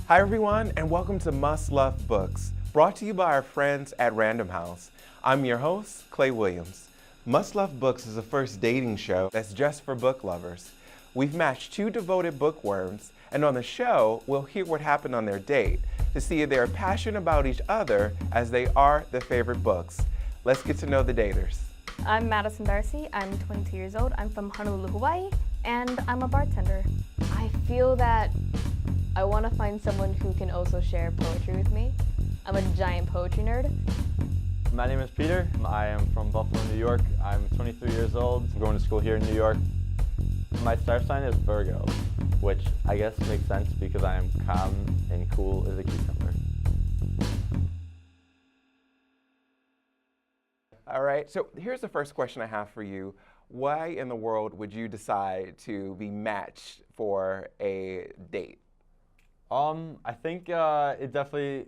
Hi everyone, and welcome to Must Love Books, brought to you by our friends at Random House. I'm your host, Clay Williams. Must Love Books is a first dating show that's just for book lovers. We've matched two devoted bookworms, and on the show, we'll hear what happened on their date to see if they're passionate about each other as they are their favorite books. Let's get to know the daters. I'm Madison Darcy. I'm 22 years old. I'm from Honolulu, Hawaii, and I'm a bartender. I feel that I want to find someone who can also share poetry with me. I'm a giant poetry nerd. My name is Peter. I am from Buffalo, New York. I'm 23 years old. I'm going to school here in New York. My star sign is Virgo, which I guess makes sense because I am calm and cool as a cucumber. All right, so here's the first question I have for you. Why in the world would you decide to be matched for a date? I think it definitely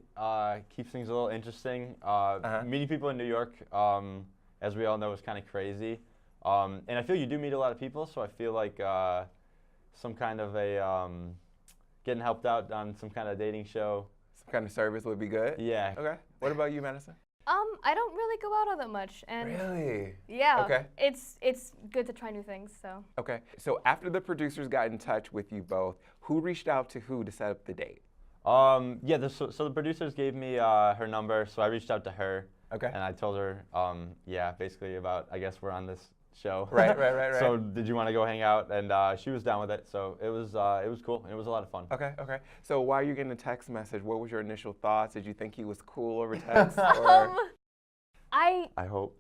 keeps things a little interesting. Meeting people in New York, as we all know, is kind of crazy. And I feel you do meet a lot of people, so I feel like some kind of a getting helped out on some kind of dating show. Some kind of service would be good? Yeah. Okay. What about you, Madison? I don't really go out all that much, and Really? yeah, Okay. it's good to try new things. So Okay. So after the producers got in touch with you both, who reached out to who to set up the date? Yeah, so the producers gave me her number, so I reached out to her. Okay. And I told her, yeah, basically about, I guess we're on this show. Right. So did you want to go hang out? And she was down with it, so it was cool, and it was a lot of fun. Okay. So while you're getting a text message, what was your initial thoughts? Did you think he was cool over text? Or? I hope.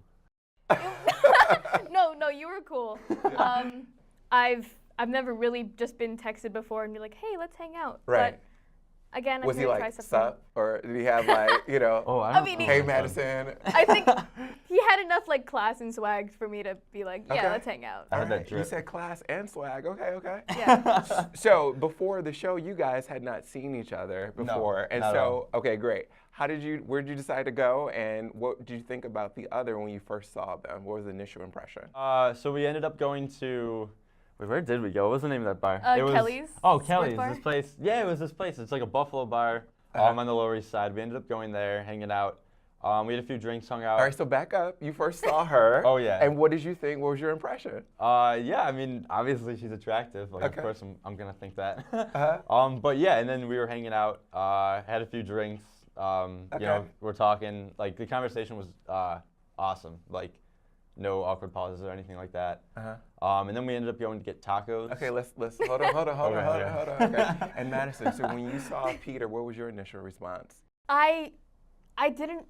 No, you were cool. I've never really just been texted before and be like, hey, let's hang out. Right. But again, Was I'm he gonna try like, something. sup? Or did he have like, Oh, I mean, hey Madison? I think he had enough like class and swag for me to be like, yeah, Okay. let's hang out. I had that Alright, you drip. said class and swag. Okay. Yeah. So before the show, you guys had not seen each other before, and not at so all. okay, great. Where did you decide to go, and what did you think about the other when you first saw them? What was the initial impression? So we ended up going to, wait, where did we go? What was the name of that bar? Kelly's Oh, Sports Kelly's, Bar? this place. Yeah, it was this place. It's like a Buffalo bar on the Lower East Side. We ended up going there, hanging out. We had a few drinks, hung out. All right, so back up. You first saw her. Oh, yeah. And what did you think? What was your impression? Yeah, I mean, obviously she's attractive. Like, Okay. of course, I'm gonna think that. Uh-huh. But yeah, and then we were hanging out, had a few drinks. You know, we're talking. Like, the conversation was awesome. Like, no awkward pauses or anything like that. And then we ended up going to get tacos. Okay, let's hold on. Okay. Okay. And Madison, so when you saw Peter, what was your initial response? I didn't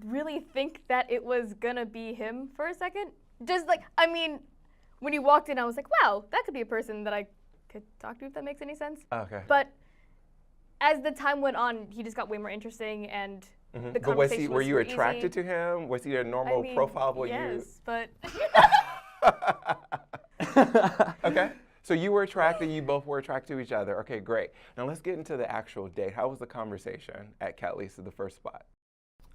really think that it was gonna be him for a second. Just like, I mean, when he walked in, I was like, wow, that could be a person that I could talk to, if that makes any sense. Okay. But as the time went on, he just got way more interesting, and the But conversation were was you super attracted easy. to him? Was he a normal I mean, profile for yes, but Okay. So you were attracted, you both were attracted to each other. Okay, great. Now let's get into the actual date. How was the conversation at Kelly's, the first spot?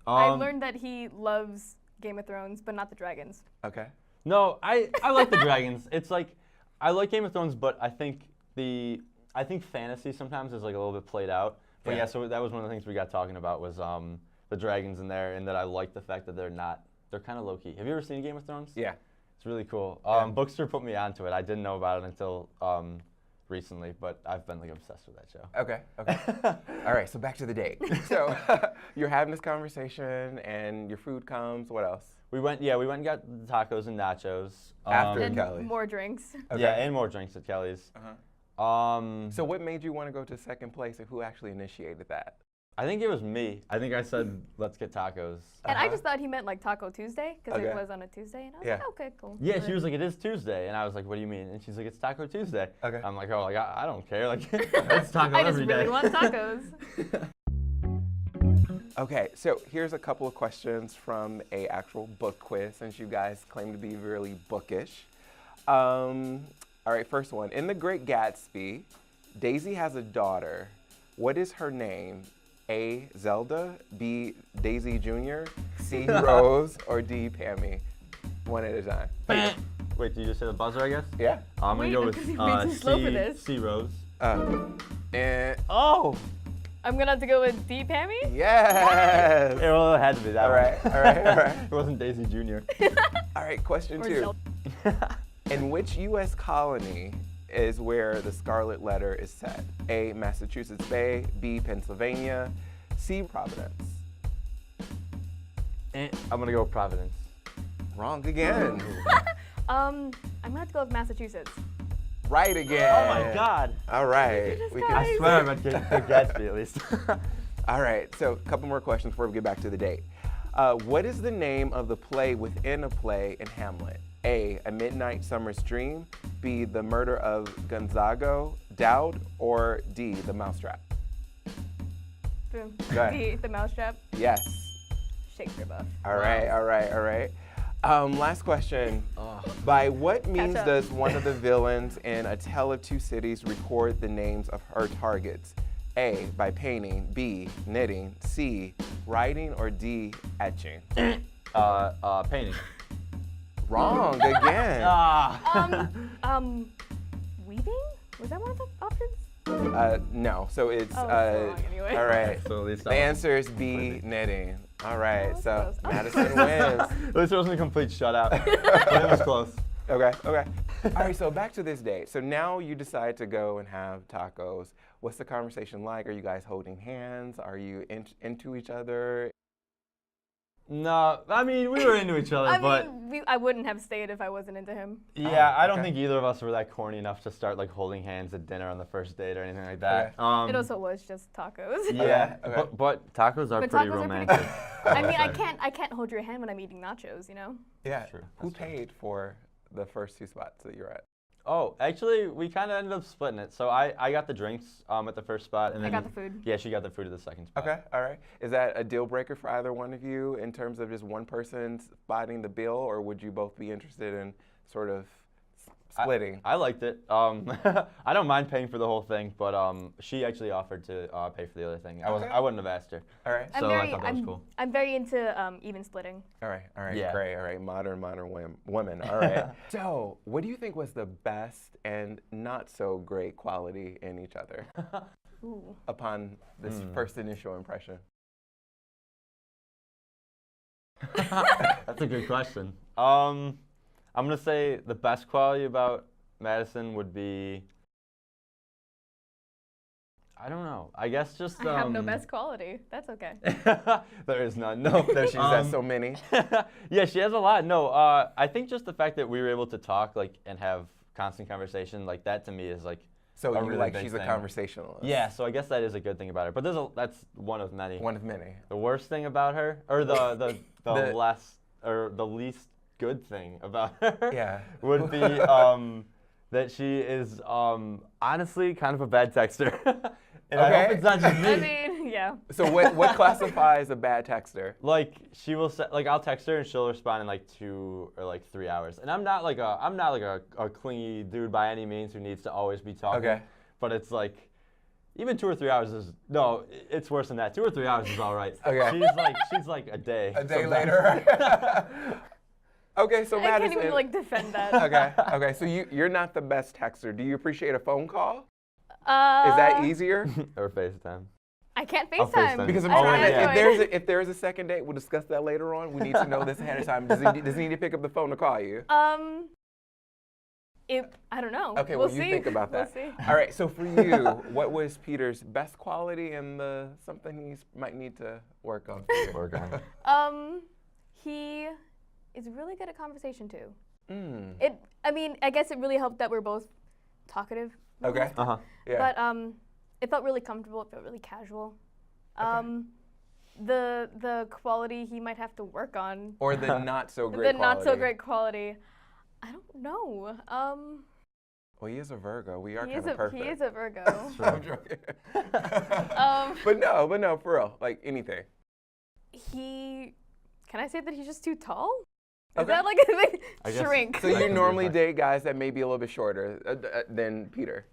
I learned that he loves Game of Thrones, but not the dragons. Okay. No, I like the dragons. It's like, I like Game of Thrones, but I think fantasy sometimes is like a little bit played out. But yeah, so that was one of the things we got talking about was the dragons in there, and that I like the fact that they're kind of low key. Have you ever seen Game of Thrones? Yeah. It's really cool. Yeah. Bookstr put me onto it. I didn't know about it until recently, but I've been like obsessed with that show. Okay. All right, so back to the date. So you're having this conversation and your food comes, what else? We went and got tacos and nachos. After And Kelly. more drinks. Okay. Yeah, and more drinks at Kelly's. So what made you want to go to second place, and who actually initiated that? I think it was me. I think I said, let's get tacos. And I just thought he meant like Taco Tuesday, because Okay. it was on a Tuesday, and I was Yeah. like, okay, cool. Yeah, she was like, it is Tuesday. And I was like, what do you mean? And she's like, it's Taco Tuesday. Okay. I'm like, oh, like, I don't care. Like, it's taco I just every day. really want tacos. Okay, so here's a couple of questions from a actual book quiz, since you guys claim to be really bookish. All right, first one. In The Great Gatsby, Daisy has a daughter. What is her name? A, Zelda, B, Daisy Jr., C, Rose, or D, Pammy? One at a time. Wait, did you just say the buzzer, I guess? Yeah? I'm Wait, gonna go because you've been too slow for this. C Rose. And, oh! I'm gonna have to go with D. Pammy? Yes! It had to be that All right, one. all right, all right. It wasn't Daisy Jr. All right, question Or 2. Sheldon. In which U.S. colony is where the Scarlet Letter is set? A, Massachusetts Bay, B, Pennsylvania, C, Providence. I'm gonna go with Providence. Wrong again. I'm gonna have to go with Massachusetts. Right again. Oh my God. All right. This We guy. can, I swear I meant Gatsby at least. all right, so a couple more questions before we get back to the date. What is the name of the play within a play in Hamlet? A, A Midnight Summer's Dream, B, The Murder of Gonzago, Dowd, or D, The Mousetrap? Boom. Go ahead. D. The Mousetrap. Yes. Shakespeare buff. All right, all right, all right. Last question. By what means up. does one of the villains in A Tale of Two Cities record the names of her targets? A, by painting, B, knitting, C, writing, or D, etching? Painting. Wrong again. Weaving? Was that one of the options? No, so it's, Oh, it's wrong anyway. all right. So at least The answer is B, knitting. All right, that's so close. Madison wins. At least it wasn't a complete shutout. But it was close. Okay, okay. All right, so back to this date. So now you decide to go and have tacos. What's the conversation like? Are you guys holding hands? Are you into each other? No, I mean, we were into each other, but I wouldn't have stayed if I wasn't into him. yeah, I don't okay. think either of us were that corny enough to start like holding hands at dinner on the first date or anything like that. Okay. It also was just tacos. Yeah, Okay. but tacos are But pretty tacos are romantic. pretty good. I mean, I can't hold your hand when I'm eating nachos, you know? Yeah. True, Who that's true. paid for the first 2 spots that you're at? Oh, actually, we kind of ended up splitting it. So I got the drinks at the first spot, and I then got the food. Yeah, she got the food at the second spot. Okay, all right. Is that a deal breaker for either one of you in terms of just one person spotting the bill, or would you both be interested in sort of splitting? I liked it. I don't mind paying for the whole thing, but she actually offered to pay for the other thing. Okay. I wouldn't have asked her. All right. So I thought that was cool. I'm very into even splitting. All right, Yeah. great, all right, modern women, all right. So, what do you think was the best and not so great quality in each other Ooh. upon this first initial impression? That's a good question. I'm gonna say the best quality about Madison would be, I don't know. I guess just I have no best quality. That's okay. There is none. No, There she's at so many. Yeah, she has a lot. No, I think just the fact that we were able to talk and have constant conversation like that to me is like. So a you really like big she's a thing. conversationalist. Yeah, so I guess that is a good thing about her. But that's one of many. One of many. The worst thing about her, or the The- the least good thing about her, Yeah. would be that she is honestly kind of a bad texter. And I hope Okay. it's not just me. I mean, yeah. So what classifies a bad texter? Like she will say, like I'll text her and she'll respond in like 2 or like 3 hours. And I'm not like a clingy dude by any means who needs to always be talking. Okay. But it's like even 2 or 3 hours is it's worse than that. 2 or 3 hours is all right. Okay. She's like a day. A day sometimes. later. Okay, so I can't Madison. even like defend that. Okay, so you're not the best texter. Do you appreciate a phone call? Uh, Is that easier? Or FaceTime. I can't I'll FaceTime. FaceTime. Because I'm I trying don't to. Android. If there's a second date, we'll discuss that later on. We need to know this ahead of time. Does he need to pick up the phone to call you? I don't know. Okay, we'll well, you see. think about that. We'll see. All right, so for you, what was Peter's best quality and something he might need to work on for you? Work on. He is really good at conversation too. Mm. I guess it really helped that we're both talkative. Okay. Uh-huh. Yeah. But it felt really comfortable. It felt really casual. The quality he might have to work on. Or the not so great The quality. not so great quality. I don't know. Well, he is a Virgo. We are He kind is of perfect. He is a Virgo. I'm joking. Um, but no, for real. Like anything. Can I say that he's just too tall? Is Okay. that like a thing? I guess- Shrink. So That you could be normally fine. date guys that may be a little bit shorter than Peter.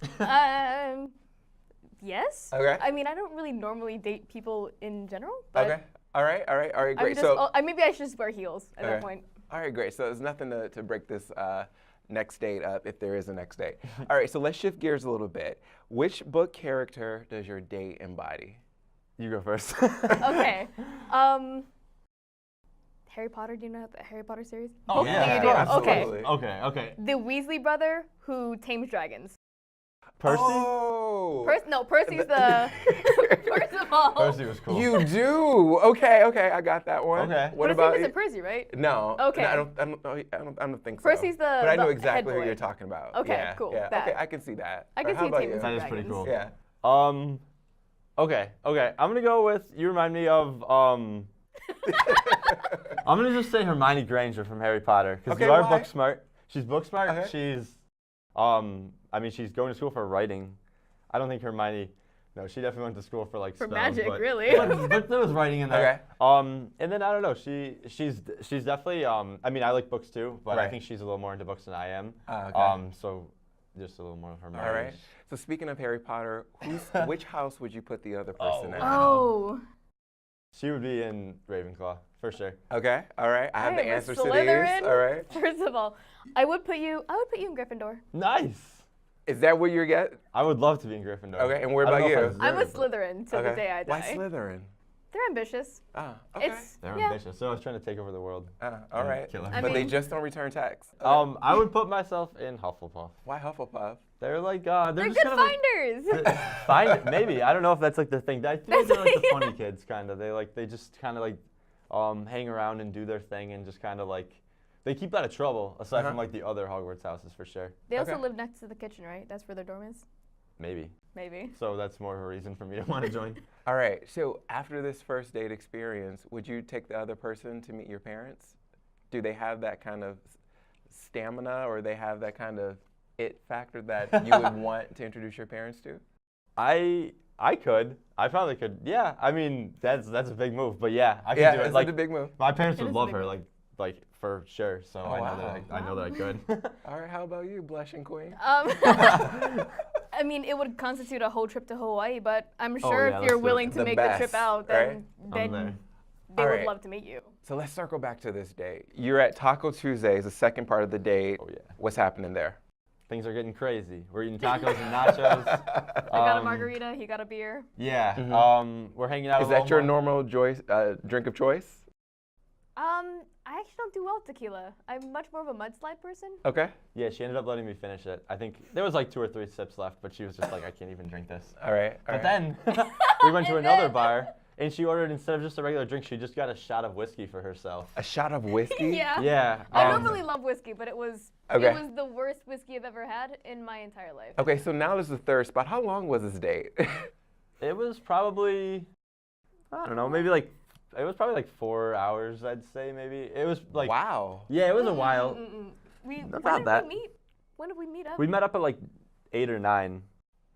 Yes. Okay. I mean, I don't really normally date people in general. But Okay. All right, I'm great. just, So, maybe I should just wear heels at that Okay. point. all right, great. So there's nothing to break this next date up if there is a next date. All right, so let's shift gears a little bit. Which book character does your date embody? You go first. Okay. Harry Potter, do you know the Harry Potter series? Oh, Hopefully yeah, you do. absolutely. Okay. The Weasley brother who tames dragons. Percy? Oh. Percy's the. First of all. Percy was cool. You do. Okay, I got that one. Okay. What But about his name you? isn't Percy, right? No. Okay. No, I don't think so. Percy's the- But I know the exactly head who boy. you're talking about. Okay, Yeah, cool, Yeah. that. Okay, I can see that. I can How see about taming you? That is pretty dragons. cool. Yeah. Okay. I'm gonna go with. You remind me of. I'm gonna just say Hermione Granger from Harry Potter because Okay, you are why? book smart. She's book smart. Okay. She's. I mean, she's going to school for writing. I don't think Hermione. No, she definitely went to school for like For spells, magic, but, really. but there was writing in there. Okay. And then I don't know. She's definitely. I mean, I like books too, but I Right. think she's a little more into books than I am. Okay. So just a little more of her. All right. So speaking of Harry Potter, which house would you put the other person in? Oh. She would be in Ravenclaw for sure. Okay. All right. I have the Alright, answers with to these. Slytherin. All right. First of all, I would put you in Gryffindor. Nice. Is that what you're getting? I would love to be in Gryffindor. Okay. And what I don't about know if I you? deserve I'm a it, but Slytherin till the day I die. Why Slytherin? They're ambitious. Ah. Okay. It's They're yeah. ambitious. They're always trying to take over the world. All and right. kill I everybody. But they mean- just don't return tax. I would put myself in Hufflepuff. Why Hufflepuff? They're like They're just good kind of finders. find maybe. I don't know if that's like the thing. I feel That's they're like the like- funny kids kind of. They just kind of like hang around and do their thing and just kind of like they keep out of trouble aside from like the other Hogwarts houses for sure. They also Okay. live next to the kitchen, right? That's where their dorm is. Maybe. Maybe. So that's more of a reason for me to want to join. All right. So after this first date experience, would you take the other person to meet your parents? Do they have that kind of stamina, or they have that kind of it factor that you would want to introduce your parents to? I could. I probably could. Yeah. I mean, that's a big move, but yeah, I could Yeah, do it. it's Like a big move. my parents It would is a love big her, move. like for sure. So Oh, I know wow. that I know that I could. All right. How about you, blushing queen? I mean, it would constitute a whole trip to Hawaii, but I'm Oh, sure yeah, if you're let's do it. willing to The make the trip best, out, right? then there. they All would right. love to meet you. So let's circle back to this date. You're at Taco Tuesdays, the second part of the date. Oh yeah. What's happening there? Things are getting crazy. We're eating tacos and nachos. I got a margarita, he got a beer. Yeah. We're hanging out. Is a that little your more. normal drink of choice? I actually don't do well with tequila. I'm much more of a mudslide person. Okay. Yeah, she ended up letting me finish it. I think there was like 2 or 3 sips left, but she was just like, I can't even drink this. All right. But then we went to And another then- bar, and she ordered, instead of just a regular drink, she just got a shot of whiskey for herself. A shot of whiskey? Yeah. Yeah. I normally love whiskey, but it was Okay. the worst whiskey I've ever had in my entire life. Okay, so now there's the third spot. How long was this date? It was probably, I don't know, maybe like, it was probably like 4 hours, I'd say, maybe. It was like, Wow. yeah, it was a while. When About did that. we meet? When did we meet up? We met up at like 8 or 9.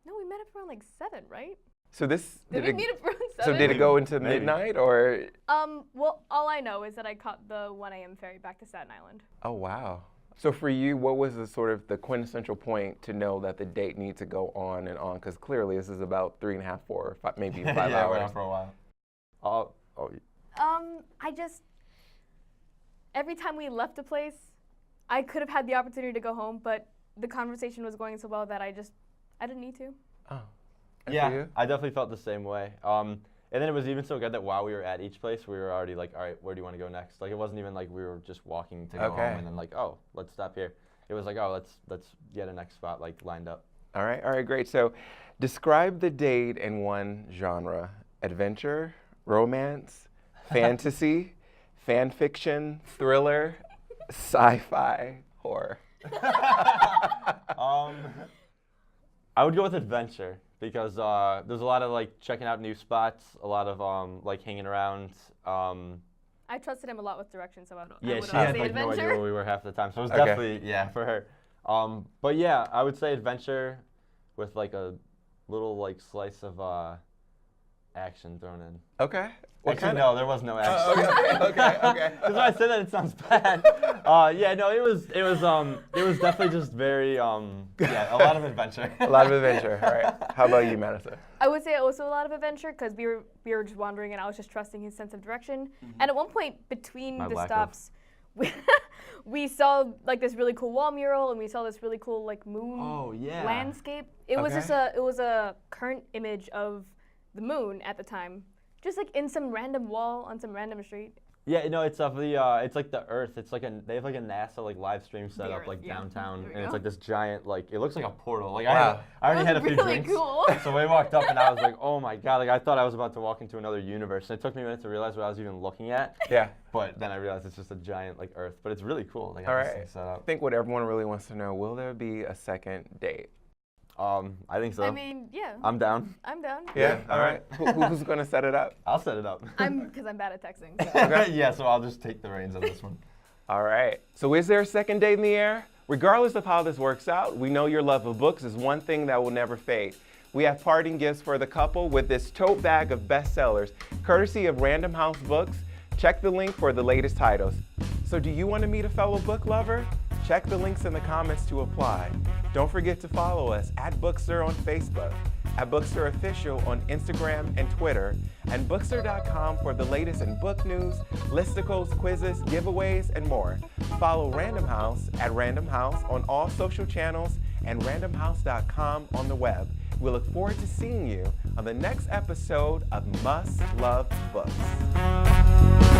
No, we met up around like 7, right? So this Did we meet up around 7? so did it go into Maybe. midnight or? Well, all I know is that I caught the 1 a.m. ferry back to Staten Island. Oh wow. So for you, what was the sort of the quintessential point to know that the date needs to go on and on? Because clearly this is about 3.5, 4, 5, maybe 5 yeah, hours. went on for a while. I just, every time we left a place, I could have had the opportunity to go home, but the conversation was going so well that I didn't need to. Oh. And for Yeah, you? I definitely felt the same way. And then it was even so good that while we were at each place, we were already like, all right, where do you want to go next? Like, it wasn't even like we were just walking to go Okay. home and then like, oh, let's stop here. It was like, oh, let's get a next spot like lined up. All right, great. So describe the date in one genre: adventure, romance, fantasy, fan fiction, thriller, sci-fi, horror. I would go with adventure because there's a lot of like checking out new spots, a lot of like hanging around. I trusted him a lot with directions, so I would Yeah, I would she always had say like no idea adventure. where we were half the time, so it was Okay. definitely for her. But yeah, I would say adventure with like a little like slice of action thrown in. Okay. What Actually, kind no, there was no action. okay. Because when I said that, it sounds bad. Yeah, no, it was definitely just very a lot of adventure. A lot of adventure. All right. How about you, Madison? I would say also a lot of adventure because we were just wandering and I was just trusting his sense of direction. And at one point between My the lack of. stops, we saw like this really cool wall mural and we saw this really cool like moon Oh, yeah. landscape. It was Okay. just it was a current image of the moon at the time. Just like in some random wall on some random street. Yeah, no, it's of the it's like the Earth. It's like they have like a NASA like live stream set up like downtown, and it's like this giant like it looks like a portal. Like I already had a few really drinks, cool. so we walked up and I was like, oh my god, like I thought I was about to walk into another universe. And it took me a minute to realize what I was even looking at. Yeah. But then I realized it's just a giant like Earth, but it's really cool. Like All this right. thing set up. I think what everyone really wants to know: will there be a second date? I think so. I mean, yeah. I'm down. I'm down. Yeah. All right. Who's gonna set it up? I'll set it up. Because I'm bad at texting. So. Yeah, so I'll just take the reins on this one. All right. So is there a second date in the air? Regardless of how this works out, we know your love of books is one thing that will never fade. We have parting gifts for the couple with this tote bag of bestsellers, courtesy of Random House Books. Check the link for the latest titles. So do you want to meet a fellow book lover? Check the links in the comments to apply. Don't forget to follow us at Bookstr on Facebook, at Bookstr Official on Instagram and Twitter, and Bookstr.com for the latest in book news, listicles, quizzes, giveaways, and more. Follow Random House at Random House on all social channels and randomhouse.com on the web. We look forward to seeing you on the next episode of Must Love Books.